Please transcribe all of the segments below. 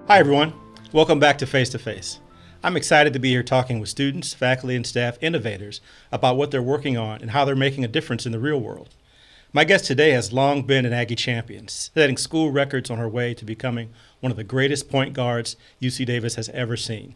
Hi everyone, welcome back to Face to Face. I'm excited to be here talking with students, faculty, and staff innovators about what they're working on and how they're making a difference in the real world. My guest today has long been an Aggie champion, setting school records on her way to becoming one of the greatest point guards UC Davis has ever seen.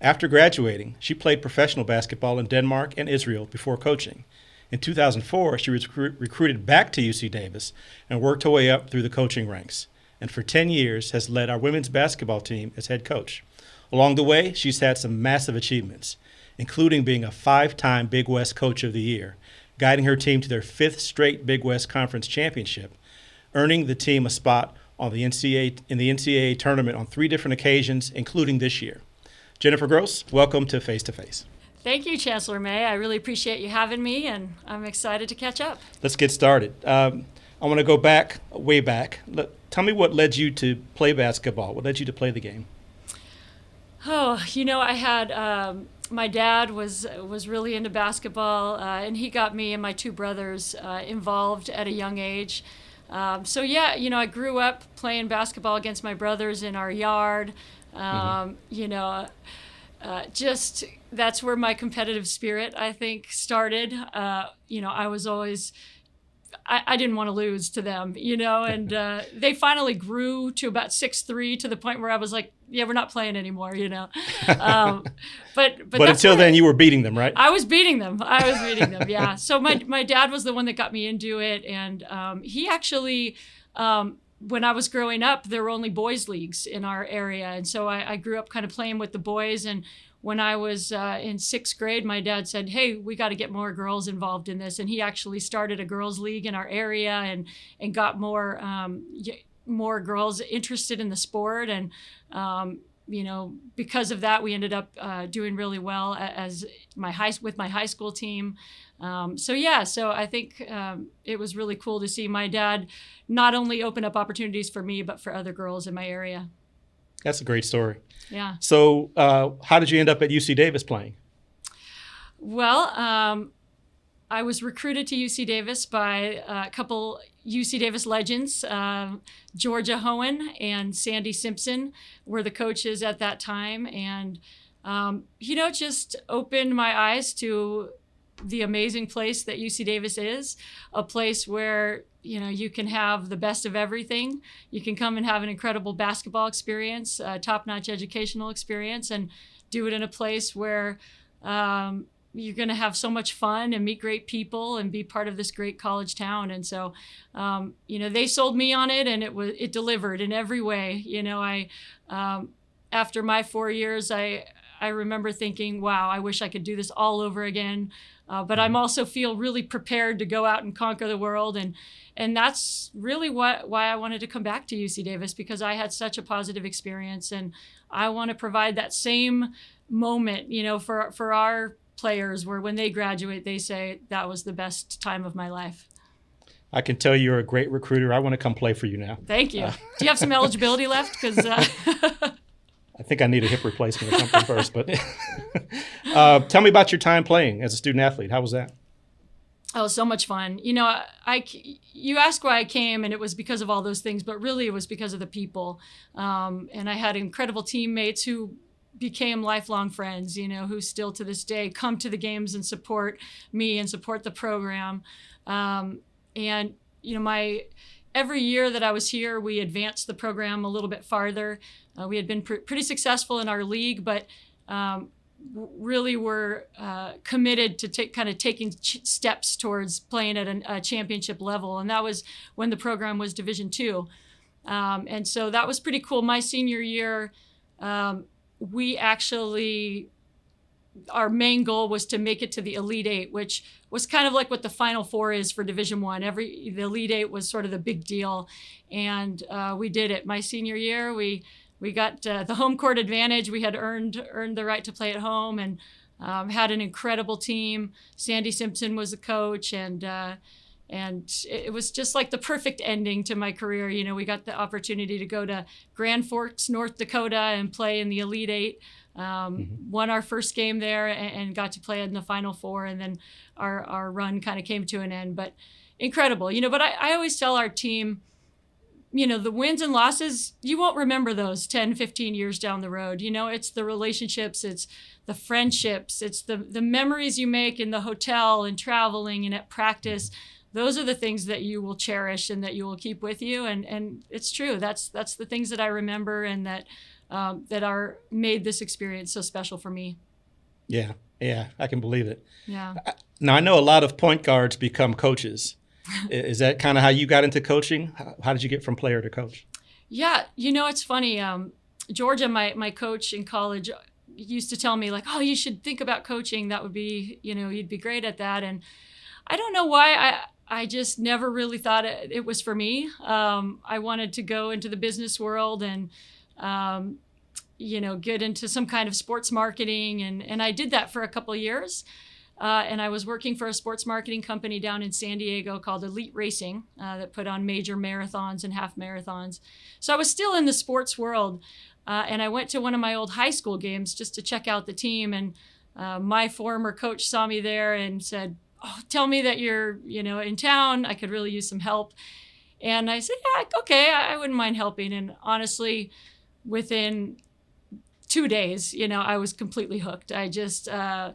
After graduating, she played professional basketball in Denmark and Israel before coaching. In 2004, she was recruited back to UC Davis and worked her way up through the coaching ranks, and for 10 years has led our women's basketball team as head coach. Along the way, she's had some massive achievements, including being a 5-time Big West Coach of the Year, guiding her team to their 5th straight Big West Conference championship, earning the team a spot on the NCAA tournament on 3 different occasions, including this year. Jennifer Gross, welcome to Face to Face. Thank you, Chancellor May. I really appreciate you having me, and I'm excited to catch up. Let's get started. I want to go back, way back. Tell me what led you to play basketball. What led you to play the game? Oh, I had my dad was really into basketball, and he got me and my 2 brothers involved at a young age. I grew up playing basketball against my brothers in our yard. Just that's where my competitive spirit, I think, started. I was always, I didn't want to lose to them, and they finally grew to about 6'3", to the point where I was like, yeah, we're not playing anymore, But until then, you were beating them, right? I was beating them, yeah. So my dad was the one that got me into it, and he actually, when I was growing up, there were only boys' leagues in our area, and so I grew up kind of playing with the boys. And when I was in 6th grade, my dad said, hey, we got to get more girls involved in this. And he actually started a girls' league in our area and got more girls interested in the sport. And, because of that, we ended up doing really well with my high school team. So I think it was really cool to see my dad not only open up opportunities for me, but for other girls in my area. That's a great story. Yeah. So how did you end up at UC Davis playing? Well, I was recruited to UC Davis by a couple UC Davis legends. Georgia Hohen and Sandy Simpson were the coaches at that time. And, just opened my eyes to the amazing place that UC Davis is, a place where, you can have the best of everything. You can come and have an incredible basketball experience, top-notch educational experience, and do it in a place where you're going to have so much fun and meet great people and be part of this great college town. And so, they sold me on it, and it delivered in every way. After my 4 years, I remember thinking, wow, I wish I could do this all over again. But I'm also feel really prepared to go out and conquer the world. And that's really why I wanted to come back to UC Davis, because I had such a positive experience. And I want to provide that same moment, for our players, where when they graduate, they say that was the best time of my life. I can tell you're a great recruiter. I want to come play for you now. Thank you. Do you have some eligibility left? Because I think I need a hip replacement or something first. But tell me about your time playing as a student athlete. How was that? Oh, so much fun. You asked why I came, and it was because of all those things, but really it was because of the people. And I had incredible teammates who became lifelong friends, who still to this day come to the games and support me and support the program. Every year that I was here, we advanced the program a little bit farther. We had been pretty successful in our league, but really were committed to taking steps towards playing at a championship level. And that was when the program was Division II. And so that was pretty cool. My senior year, our main goal was to make it to the Elite Eight, which was kind of like what the Final Four is for Division I. The Elite Eight was sort of the big deal, and we did it. My senior year, we got the home court advantage. We had earned the right to play at home, and had an incredible team. Sandy Simpson was the coach, and it was just like the perfect ending to my career. We got the opportunity to go to Grand Forks, North Dakota, and play in the Elite Eight. Won our first game there and got to play in the Final Four, and then our run kind of came to an end. But incredible, but I always tell our team, the wins and losses, you won't remember those 10, 15 years down the road. It's the relationships, it's the friendships, it's the memories you make in the hotel and traveling and at practice. Those are the things that you will cherish and that you will keep with you. And it's true. That's the things that I remember and that are made this experience so special for me. Yeah, I can believe it. Yeah. Now, I know a lot of point guards become coaches. Is that kind of how you got into coaching? How did you get from player to coach? Yeah, it's funny. Georgia, my coach in college, used to tell me like, oh, you should think about coaching. That would be, you'd be great at that. And I don't know why I just never really thought it was for me. I wanted to go into the business world and, get into some kind of sports marketing. And I did that for a couple of years. And I was working for a sports marketing company down in San Diego called Elite Racing that put on major marathons and half marathons. So I was still in the sports world. And I went to one of my old high school games just to check out the team. And my former coach saw me there and said, oh, tell me that you're, in town. I could really use some help. And I said, yeah, okay, I wouldn't mind helping. And honestly, within 2 days, I was completely hooked. I just, I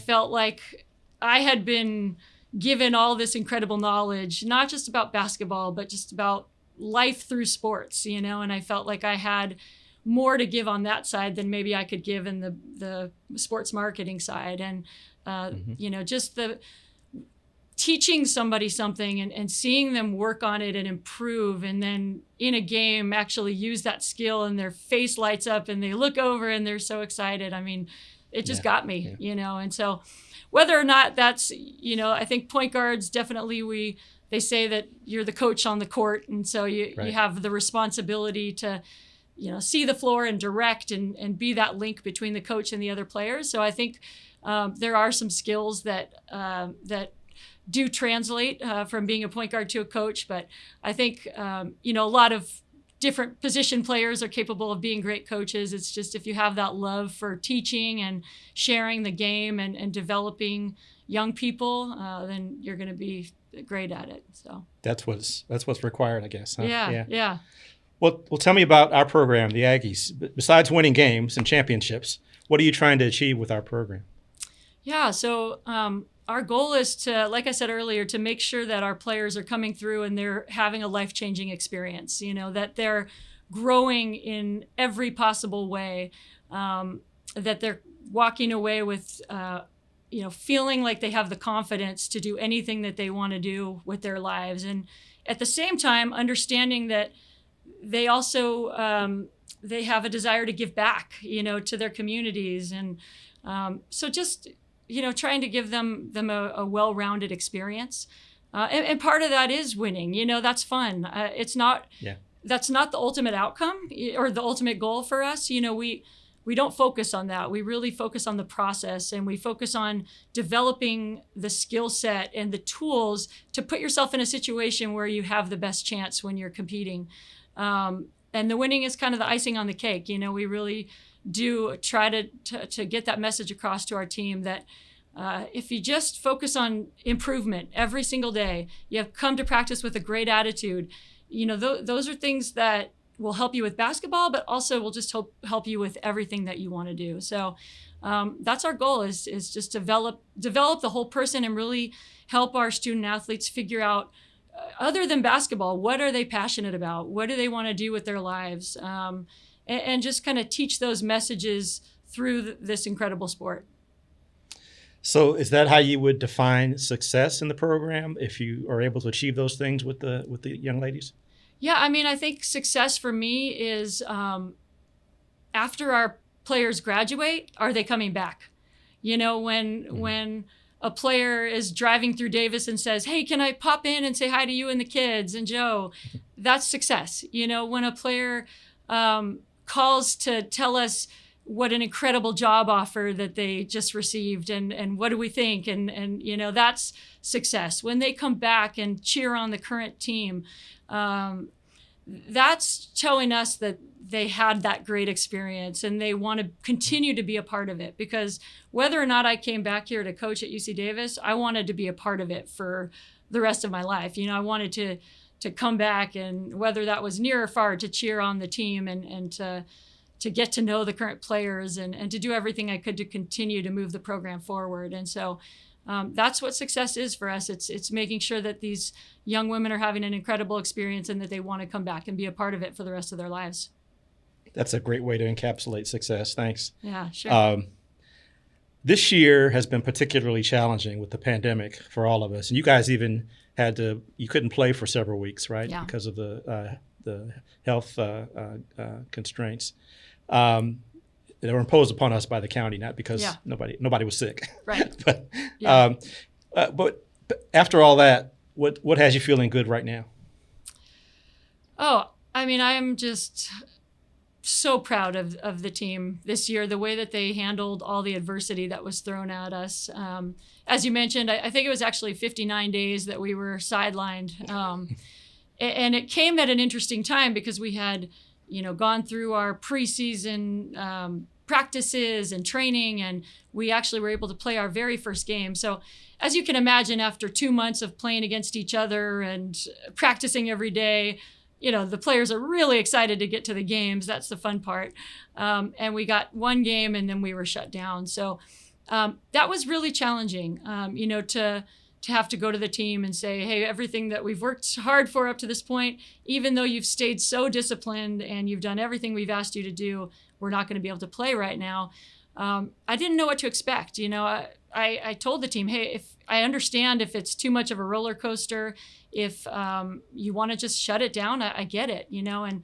felt like I had been given all this incredible knowledge, not just about basketball, but just about life through sports, and I felt like I had more to give on that side than maybe I could give in the sports marketing side. And, just the teaching somebody something and seeing them work on it and improve, and then in a game actually use that skill and their face lights up and they look over and they're so excited. I mean, it just got me, and so whether or not that's, I think point guards definitely they say that you're the coach on the court. And so you have the responsibility to, see the floor and direct and be that link between the coach and the other players. So I think there are some skills that do translate from being a point guard to a coach. But I think, a lot of different position players are capable of being great coaches. It's just if you have that love for teaching and sharing the game and developing young people, then you're going to be great at it. So that's what's required, I guess. Huh? Yeah. Well, tell me about our program, the Aggies. Besides winning games and championships, what are you trying to achieve with our program? Yeah, so our goal is to, like I said earlier, to make sure that our players are coming through and they're having a life-changing experience, that they're growing in every possible way, that they're walking away with, feeling like they have the confidence to do anything that they want to do with their lives. And at the same time, understanding that they also, they have a desire to give back, to their communities. And so just, trying to give them a well-rounded experience. And part of that is winning, that's fun. That's not the ultimate outcome or the ultimate goal for us. We don't focus on that. We really focus on the process, and we focus on developing the skill set and the tools to put yourself in a situation where you have the best chance when you're competing. And the winning is kind of the icing on the cake. We really do try to get that message across to our team that if you just focus on improvement every single day, you have come to practice with a great attitude, those are things that will help you with basketball, but also will just help you with everything that you want to do. So that's our goal is just develop the whole person and really help our student athletes figure out, other than basketball, what are they passionate about? What do they want to do with their lives? And just kind of teach those messages through this incredible sport. So is that how you would define success in the program, if you are able to achieve those things with the young ladies? Yeah, I think success for me is after our players graduate, are they coming back? When a player is driving through Davis and says, hey, can I pop in and say hi to you and the kids and Joe? That's success. When a player calls to tell us what an incredible job offer that they just received and what do we think? And that's success. When they come back and cheer on the current team, that's telling us that they had that great experience and they want to continue to be a part of it. Because whether or not I came back here to coach at UC Davis, I wanted to be a part of it for the rest of my life. I wanted to come back, and whether that was near or far, to cheer on the team and to get to know the current players and to do everything I could to continue to move the program forward. And so that's what success is for us. It's making sure that these young women are having an incredible experience and that they want to come back and be a part of it for the rest of their lives. That's a great way to encapsulate success. Thanks. Yeah, sure. This year has been particularly challenging with the pandemic for all of us. And you guys even you couldn't play for several weeks, right? Yeah. Because of the health constraints. They were imposed upon us by the county, not because nobody was sick. Right. but after all that, what has you feeling good right now? Oh, I mean, I'm just so proud of the team this year, the way that they handled all the adversity that was thrown at us. As you mentioned, I think it was actually 59 days that we were sidelined. And it came at an interesting time because we had, gone through our preseason practices and training, and we actually were able to play our very first game. So as you can imagine, after 2 months of playing against each other and practicing every day, the players are really excited to get to the games. That's the fun part. And we got one game and then we were shut down. So that was really challenging, to have to go to the team and say, hey, everything that we've worked hard for up to this point, even though you've stayed so disciplined and you've done everything we've asked you to do, we're not going to be able to play right now. I didn't know what to expect. I told the team, hey, if I understand if it's too much of a roller coaster, if you want to just shut it down, I get it, and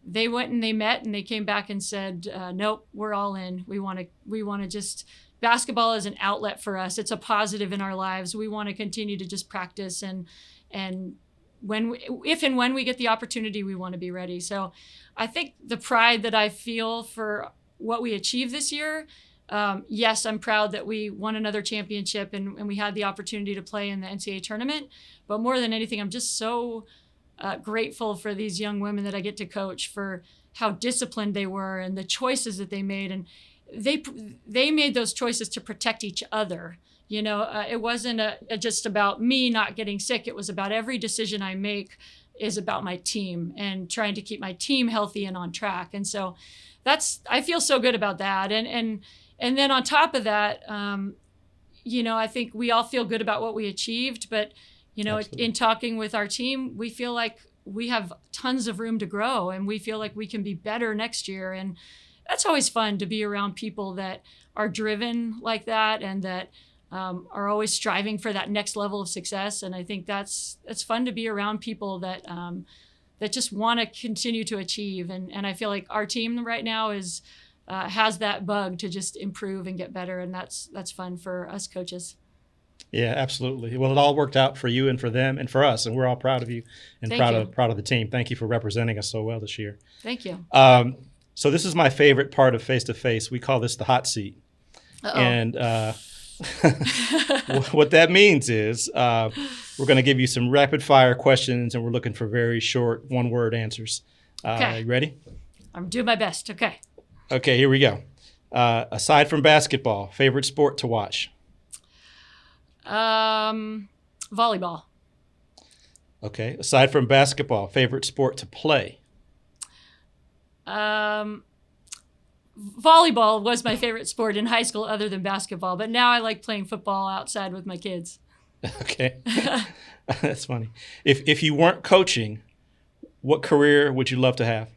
they went and they met and they came back and said, nope, we're all in. We want to just, basketball is an outlet for us. It's a positive in our lives. We want to continue to just practice and if and when we get the opportunity, we want to be ready. So I think the pride that I feel for what we achieved this year, yes, I'm proud that we won another championship and we had the opportunity to play in the NCAA tournament. But more than anything, I'm just so grateful for these young women that I get to coach, for how disciplined they were and the choices that they made. And they made those choices to protect each other. It wasn't just about me not getting sick. It was about every decision I make is about my team and trying to keep my team healthy and on track. And so I feel so good about that. And then on top of that, I think we all feel good about what we achieved, but, Absolutely. In talking with our team, we feel like we have tons of room to grow and we feel like we can be better next year. And that's always fun, to be around people that are driven like that and that are always striving for that next level of success. And I think it's fun to be around people that just want to continue to achieve. And I feel like our team right now has that bug to just improve and get better. And that's fun for us coaches. Yeah, absolutely. Well, it all worked out for you and for them and for us, and we're all proud of you and proud of the team. Thank you for representing us so well this year. Thank you. So this is my favorite part of Face to Face. We call this the hot seat. Uh-oh. And what that means is we're going to give you some rapid fire questions, and we're looking for very short one-word answers. Okay. You ready? I'm doing my best. Okay. Okay, here we go. Aside from basketball, favorite sport to watch? Volleyball. Okay. Aside from basketball, favorite sport to play? Volleyball was my favorite sport in high school other than basketball, but now I like playing football outside with my kids. Okay. That's funny. If you weren't coaching, what career would you love to have?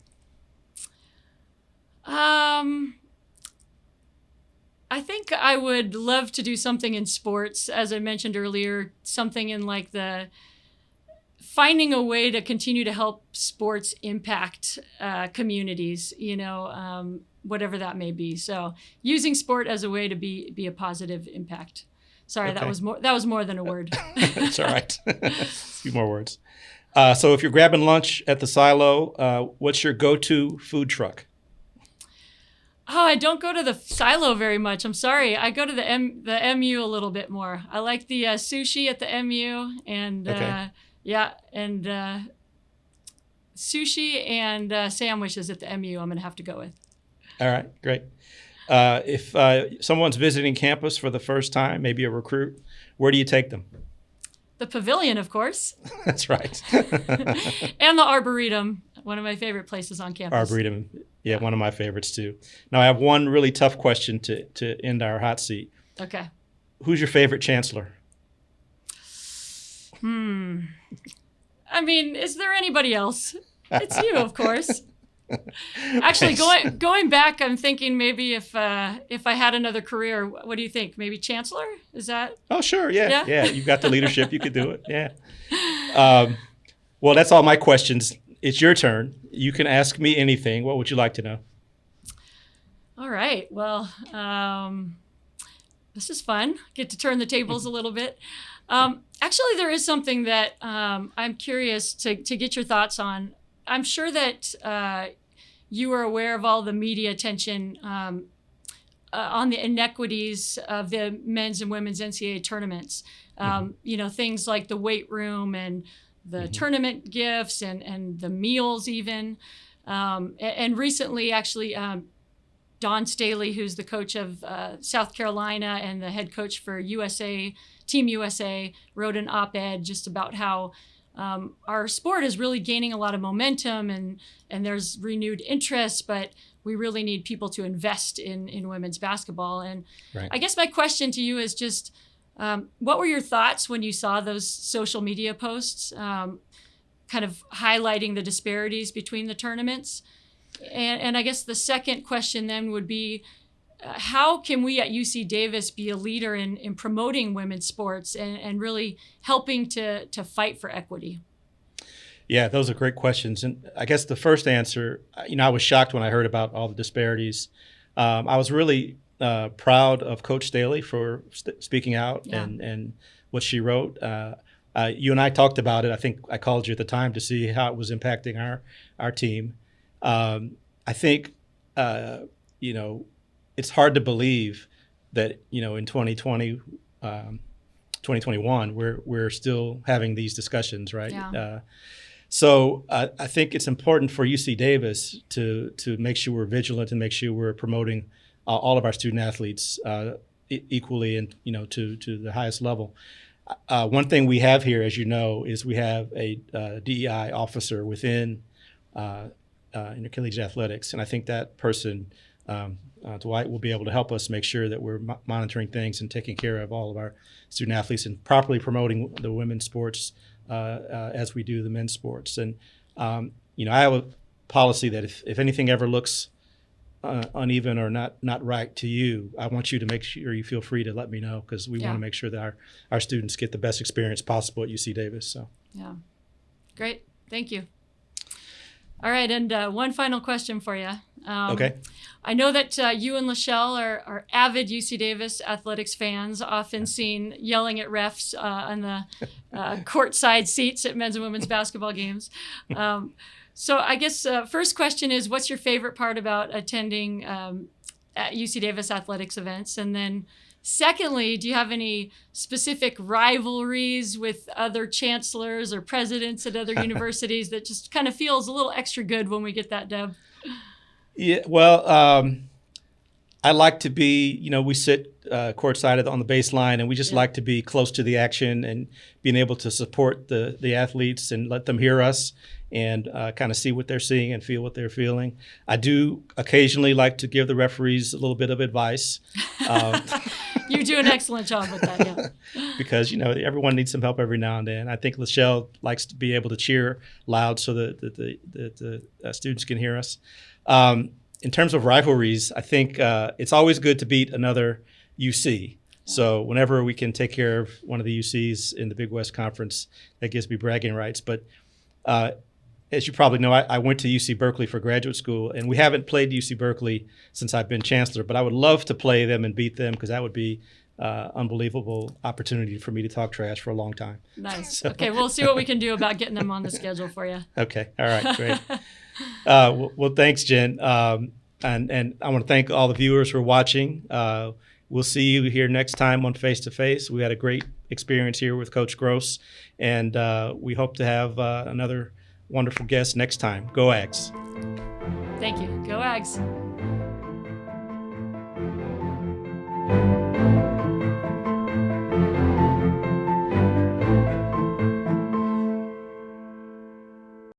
I think I would love to do something in sports, as I mentioned earlier, something in like finding a way to continue to help sports impact communities, whatever that may be. So using sport as a way to be a positive impact. Sorry, Okay. that was more than a word. That's all right. A few more words. So if you're grabbing lunch at the Silo, what's your go-to food truck? Oh, I don't go to the Silo very much. I'm sorry. I go to the MU a little bit more. I like the sushi at the MU and Okay. Sushi and sandwiches at the MU I'm going to have to go with. All right, great. If someone's visiting campus for the first time, maybe a recruit, where do you take them? The pavilion, of course. That's right. And the Arboretum, one of my favorite places on campus. Arboretum, yeah, one of my favorites too. Now I have one really tough question to end our hot seat. Okay. Who's your favorite chancellor? I mean, is there anybody else? It's you, of course. Actually, going back, I'm thinking maybe if I had another career, what do you think? Maybe Chancellor? Is that? Oh, sure. Yeah. You've got the leadership. You could do it. Yeah. Well, that's all my questions. It's your turn. You can ask me anything. What would you like to know? All right. Well, this is fun. Get to turn the tables a little bit. Actually, there is something that I'm curious to get your thoughts on. I'm sure that you are aware of all the media attention on the inequities of the men's and women's NCAA tournaments. Things like the weight room and the tournament gifts and the meals even. And recently, actually, Dawn Staley, who's the coach of South Carolina and the head coach for Team USA, wrote an op-ed just about how our sport is really gaining a lot of momentum and there's renewed interest, but we really need people to invest in women's basketball. And right. I guess my question to you is just, what were your thoughts when you saw those social media posts kind of highlighting the disparities between the tournaments? And I guess the second question then would be, how can we at UC Davis be a leader in promoting women's sports and really helping to fight for equity? Yeah, those are great questions. And I guess the first answer, I was shocked when I heard about all the disparities. I was really proud of Coach Staley for speaking out and what she wrote. You and I talked about it. I think I called you at the time to see how it was impacting our team. I think, it's hard to believe that, in 2020, 2021, we're still having these discussions, right? Yeah. So I think it's important for UC Davis to make sure we're vigilant and make sure we're promoting all of our student athletes equally and, to the highest level. One thing we have here, as you know, is we have a DEI officer within intercollegiate athletics, and I think that person, Dwight, will be able to help us make sure that we're monitoring things and taking care of all of our student athletes and properly promoting the women's sports as we do the men's sports. And I have a policy that if anything ever looks uneven or not right to you, I want you to make sure you feel free to let me know, because we want to make sure that our students get the best experience possible at UC Davis. So yeah, great, thank you. All right, and one final question for you. Okay. I know that you and Lachelle are avid UC Davis athletics fans, often seen yelling at refs on the courtside seats at men's and women's basketball games. So I guess first question is, what's your favorite part about attending at UC Davis athletics events? And then secondly, do you have any specific rivalries with other chancellors or presidents at other universities that just kind of feels a little extra good when we get that dub? Yeah, well, I like to be, we sit courtside on the baseline, and we just like to be close to the action and being able to support the athletes and let them hear us and kind of see what they're seeing and feel what they're feeling. I do occasionally like to give the referees a little bit of advice. You do an excellent job with that, yeah. Because, everyone needs some help every now and then. I think Lachelle likes to be able to cheer loud so that the students can hear us. In terms of rivalries, I think it's always good to beat another UC. So whenever we can take care of one of the UCs in the Big West Conference, that gives me bragging rights. But as you probably know, I went to UC Berkeley for graduate school, and we haven't played UC Berkeley since I've been chancellor. But I would love to play them and beat them, because that would be unbelievable opportunity for me to talk trash for a long time. Nice. So. Okay, we'll see what we can do about getting them on the schedule for you. Okay. All right. Great. Well, thanks, Jen. And I want to thank all the viewers for watching. We'll see you here next time on Face to Face. We had a great experience here with Coach Gross, and we hope to have another wonderful guest next time. Go Ags. Thank you. Go Ags.